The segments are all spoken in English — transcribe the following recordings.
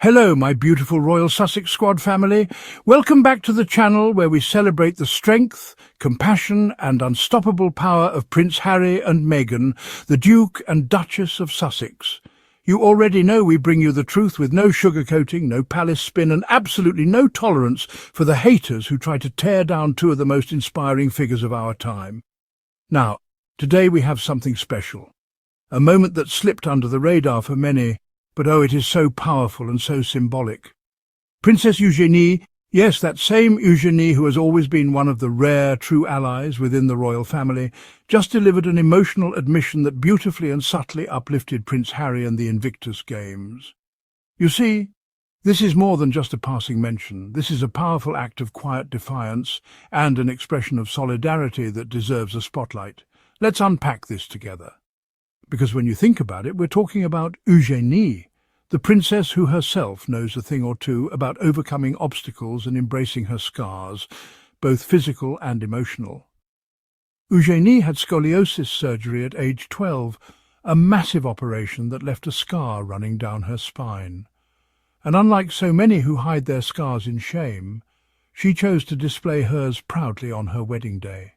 Hello, my beautiful Royal Sussex Squad family. Welcome back to the channel where we celebrate the strength, compassion and unstoppable power of Prince Harry and Meghan, the Duke and Duchess of Sussex. You already know we bring you the truth with no sugarcoating, no palace spin and absolutely no tolerance for the haters who try to tear down two of the most inspiring figures of our time. Now, today we have something special. A moment that slipped under the radar for many, but oh, it is so powerful and so symbolic. Princess Eugenie, yes, that same Eugenie who has always been one of the rare true allies within the royal family, just delivered an emotional admission that beautifully and subtly uplifted Prince Harry and the Invictus Games. You see, this is more than just a passing mention. This is a powerful act of quiet defiance and an expression of solidarity that deserves a spotlight. Let's unpack this together. Because when you think about it, we're talking about Eugenie, the princess who herself knows a thing or two about overcoming obstacles and embracing her scars, both physical and emotional. Eugenie had scoliosis surgery at age 12, a massive operation that left a scar running down her spine. And unlike so many who hide their scars in shame, she chose to display hers proudly on her wedding day.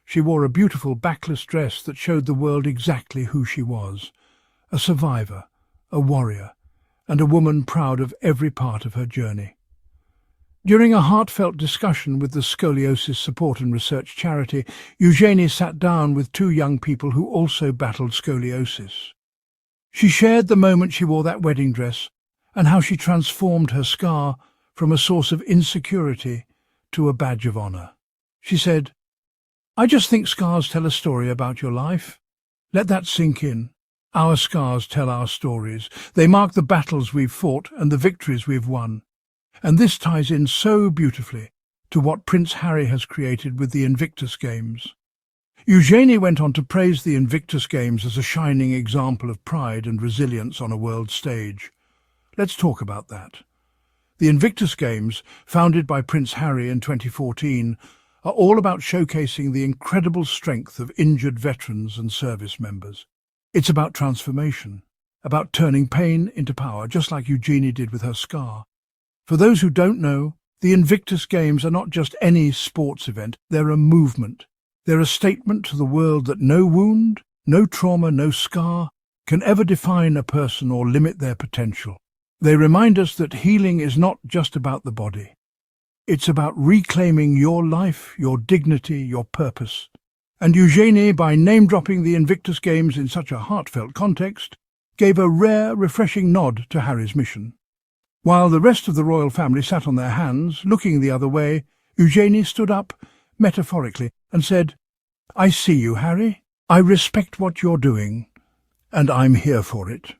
She wore a beautiful backless dress that showed the world exactly who she was, a survivor, a warrior, and a woman proud of every part of her journey. During a heartfelt discussion with the Scoliosis Support and Research Charity, Eugenie sat down with two young people who also battled scoliosis. She shared the moment she wore that wedding dress and how she transformed her scar from a source of insecurity to a badge of honor. She said, "I just think scars tell a story about your life. Let that sink in. Our scars tell our stories. They mark the battles we've fought and the victories we've won. And this ties in so beautifully to what Prince Harry has created with the Invictus Games." Eugenie went on to praise the Invictus Games as a shining example of pride and resilience on a world stage. Let's talk about that. The Invictus Games, founded by Prince Harry in 2014, are all about showcasing the incredible strength of injured veterans and service members. It's about transformation, about turning pain into power, just like Eugenie did with her scar. For those who don't know, the Invictus Games are not just any sports event, they're a movement. They're a statement to the world that no wound, no trauma, no scar can ever define a person or limit their potential. They remind us that healing is not just about the body. It's about reclaiming your life, your dignity, your purpose. And Eugenie, by name-dropping the Invictus Games in such a heartfelt context, gave a rare, refreshing nod to Harry's mission. While the rest of the royal family sat on their hands, looking the other way, Eugenie stood up, metaphorically, and said, "I see you, Harry. I respect what you're doing, and I'm here for it."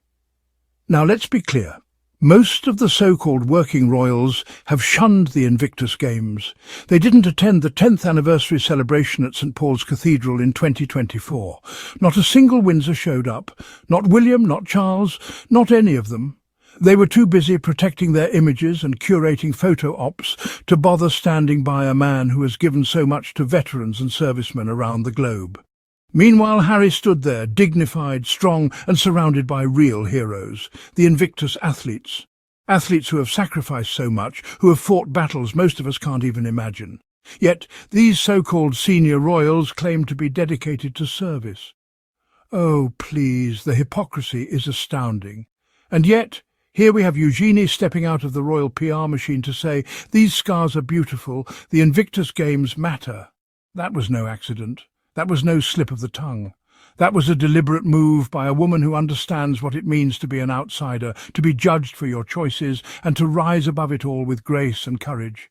Now let's be clear. Most of the so-called working royals have shunned the Invictus Games. They didn't attend the 10th anniversary celebration at St Paul's Cathedral in 2024. Not a single Windsor showed up. Not William, not Charles, not any of them. They were too busy protecting their images and curating photo ops to bother standing by a man who has given so much to veterans and servicemen around the globe. Meanwhile, Harry stood there, dignified, strong, and surrounded by real heroes, the Invictus athletes. Athletes who have sacrificed so much, who have fought battles most of us can't even imagine. Yet, these so-called senior royals claim to be dedicated to service. Oh, please, the hypocrisy is astounding. And yet, here we have Eugenie stepping out of the royal PR machine to say, "These scars are beautiful, the Invictus Games matter." That was no accident. That was no slip of the tongue. That was a deliberate move by a woman who understands what it means to be an outsider, to be judged for your choices, and to rise above it all with grace and courage.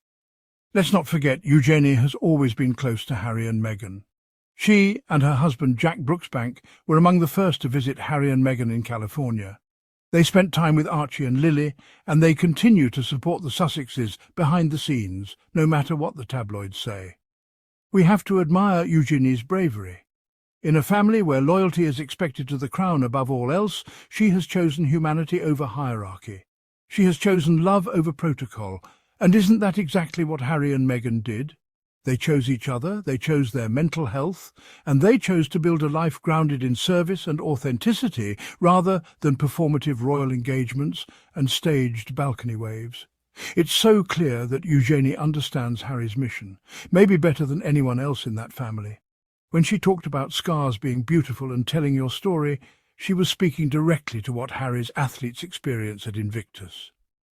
Let's not forget, Eugenie has always been close to Harry and Meghan. She and her husband Jack Brooksbank were among the first to visit Harry and Meghan in California. They spent time with Archie and Lily, and they continue to support the Sussexes behind the scenes, no matter what the tabloids say. We have to admire Eugenie's bravery. In a family where loyalty is expected to the crown above all else, she has chosen humanity over hierarchy. She has chosen love over protocol. And isn't that exactly what Harry and Meghan did? They chose each other, they chose their mental health, and they chose to build a life grounded in service and authenticity rather than performative royal engagements and staged balcony waves. It's so clear that Eugenie understands Harry's mission, maybe better than anyone else in that family. When she talked about scars being beautiful and telling your story, she was speaking directly to what Harry's athletes experience at Invictus.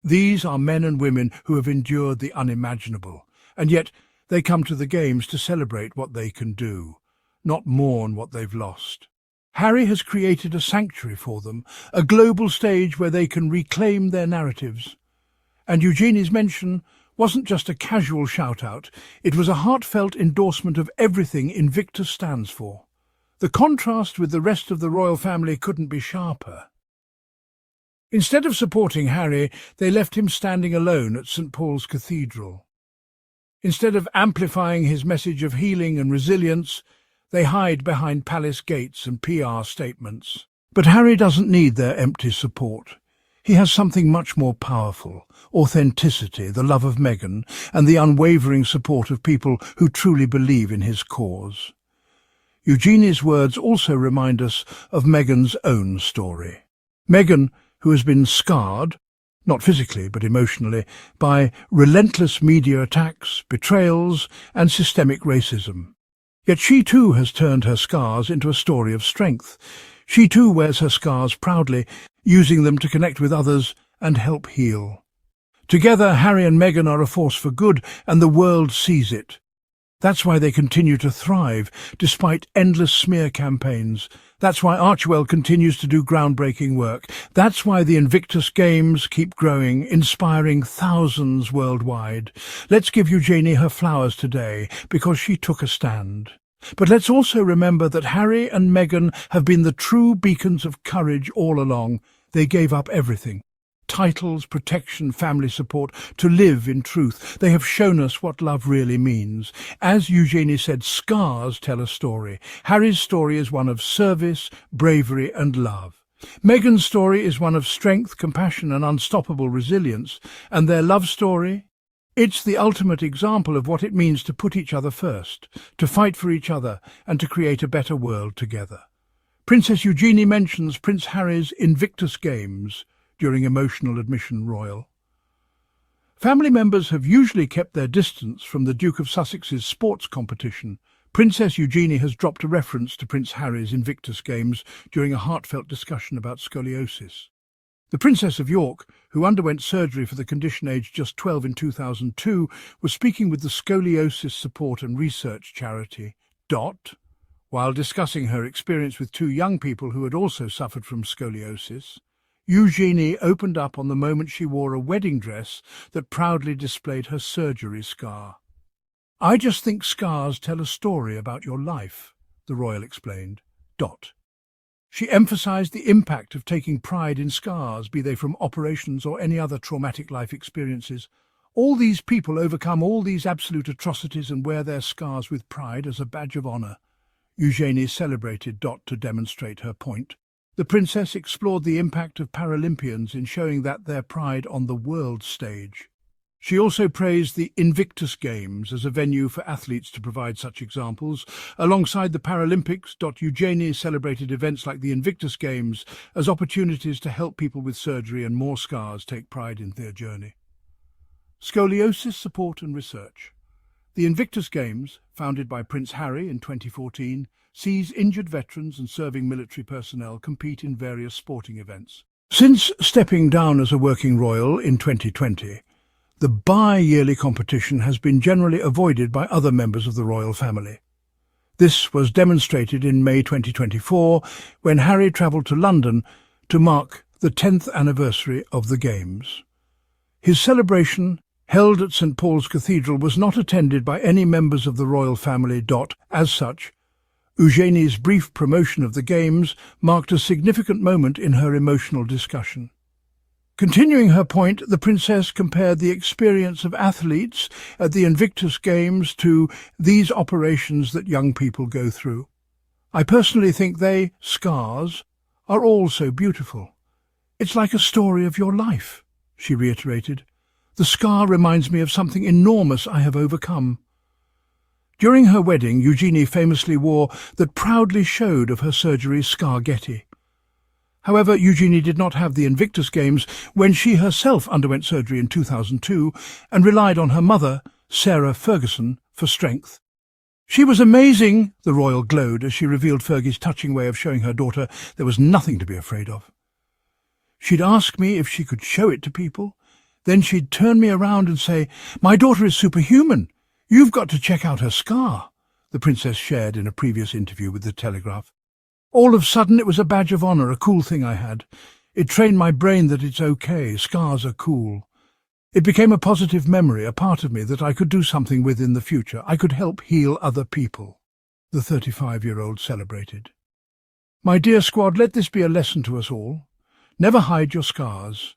These are men and women who have endured the unimaginable, and yet they come to the Games to celebrate what they can do, not mourn what they've lost. Harry has created a sanctuary for them, a global stage where they can reclaim their narratives. And Eugenie's mention wasn't just a casual shout-out, it was a heartfelt endorsement of everything Invictus stands for. The contrast with the rest of the royal family couldn't be sharper. Instead of supporting Harry, they left him standing alone at St. Paul's Cathedral. Instead of amplifying his message of healing and resilience, they hide behind palace gates and PR statements. But Harry doesn't need their empty support. He has something much more powerful: authenticity, the love of Meghan, and the unwavering support of people who truly believe in his cause. Eugenie's words also remind us of Meghan's own story. Meghan, who has been scarred, not physically but emotionally, by relentless media attacks, betrayals, and systemic racism. Yet she too has turned her scars into a story of strength. She too wears her scars proudly, using them to connect with others and help heal. Together, Harry and Meghan are a force for good, and the world sees it. That's why they continue to thrive, despite endless smear campaigns. That's why Archewell continues to do groundbreaking work. That's why the Invictus Games keep growing, inspiring thousands worldwide. Let's give Eugenie her flowers today, because she took a stand. But let's also remember that Harry and Meghan have been the true beacons of courage all along. They gave up everything: titles, protection, family support, to live in truth. They have shown us what love really means. As Eugenie said, scars tell a story. Harry's story is one of service, bravery, and love. Meghan's story is one of strength, compassion, and unstoppable resilience. And their love story? It's the ultimate example of what it means to put each other first, to fight for each other, and to create a better world together. Princess Eugenie mentions Prince Harry's Invictus Games during emotional admission royal. Family members have usually kept their distance from the Duke of Sussex's sports competition. Princess Eugenie has dropped a reference to Prince Harry's Invictus Games during a heartfelt discussion about scoliosis. The Princess of York, who underwent surgery for the condition aged just 12 in 2002, was speaking with the scoliosis support and research charity, DOT, while discussing her experience with two young people who had also suffered from scoliosis. Eugenie opened up on the moment she wore a wedding dress that proudly displayed her surgery scar. "I just think scars tell a story about your life," the royal explained. Dot. She emphasized the impact of taking pride in scars, be they from operations or any other traumatic life experiences. All these people overcome all these absolute atrocities and wear their scars with pride as a badge of honor. Eugenie celebrated Dot to demonstrate her point. The princess explored the impact of Paralympians in showing that their pride on the world stage. She also praised the Invictus Games as a venue for athletes to provide such examples. Alongside the Paralympics, Eugenie celebrated events like the Invictus Games as opportunities to help people with surgery and more scars take pride in their journey. Scoliosis support and research. The Invictus Games, founded by Prince Harry in 2014, sees injured veterans and serving military personnel compete in various sporting events. Since stepping down as a working royal in 2020, the bi-yearly competition has been generally avoided by other members of the royal family. This was demonstrated in May 2024 when Harry travelled to London to mark the 10th anniversary of the Games. His celebration, held at St. Paul's Cathedral, was not attended by any members of the royal family. As such, Eugenie's brief promotion of the Games marked a significant moment in her emotional discussion. Continuing her point, the princess compared the experience of athletes at the Invictus Games to these operations that young people go through. "I personally think they, scars, are all so beautiful. It's like a story of your life," she reiterated. "The scar reminds me of something enormous I have overcome." During her wedding, Eugenie famously wore that proudly showed of her surgery's scar-getty. However, Eugenie did not have the Invictus Games when she herself underwent surgery in 2002 and relied on her mother, Sarah Ferguson, for strength. "She was amazing," the royal glowed as she revealed Fergie's touching way of showing her daughter there was nothing to be afraid of. "She'd ask me if she could show it to people. Then she'd turn me around and say, 'My daughter is superhuman. You've got to check out her scar,'" the princess shared in a previous interview with The Telegraph. "All of a sudden it was a badge of honour, a cool thing I had. It trained my brain that it's okay, scars are cool. It became a positive memory, a part of me that I could do something with in the future. I could help heal other people," the 35-year-old celebrated. "My dear squad, let this be a lesson to us all. Never hide your scars.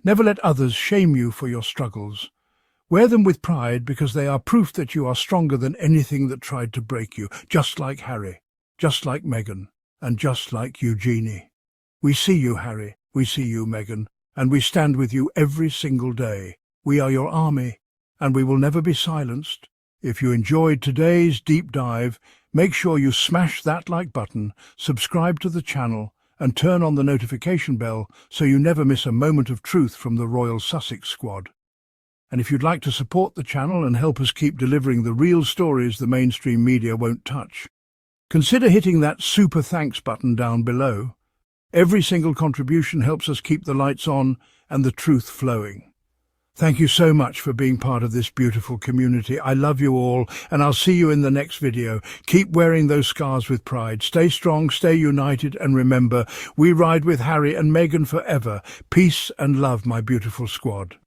Never let others shame you for your struggles. Wear them with pride because they are proof that you are stronger than anything that tried to break you, just like Harry, just like Meghan, and just like Eugenie. We see you, Harry, we see you, Meghan, and we stand with you every single day. We are your army, and we will never be silenced. If you enjoyed today's deep dive, make sure you smash that like button, subscribe to the channel, and turn on the notification bell so you never miss a moment of truth from the Royal Sussex Squad. And if you'd like to support the channel and help us keep delivering the real stories the mainstream media won't touch, consider hitting that super thanks button down below. Every single contribution helps us keep the lights on and the truth flowing. Thank you so much for being part of this beautiful community. I love you all, and I'll see you in the next video. Keep wearing those scars with pride. Stay strong, stay united, and remember, we ride with Harry and Meghan forever. Peace and love, my beautiful squad.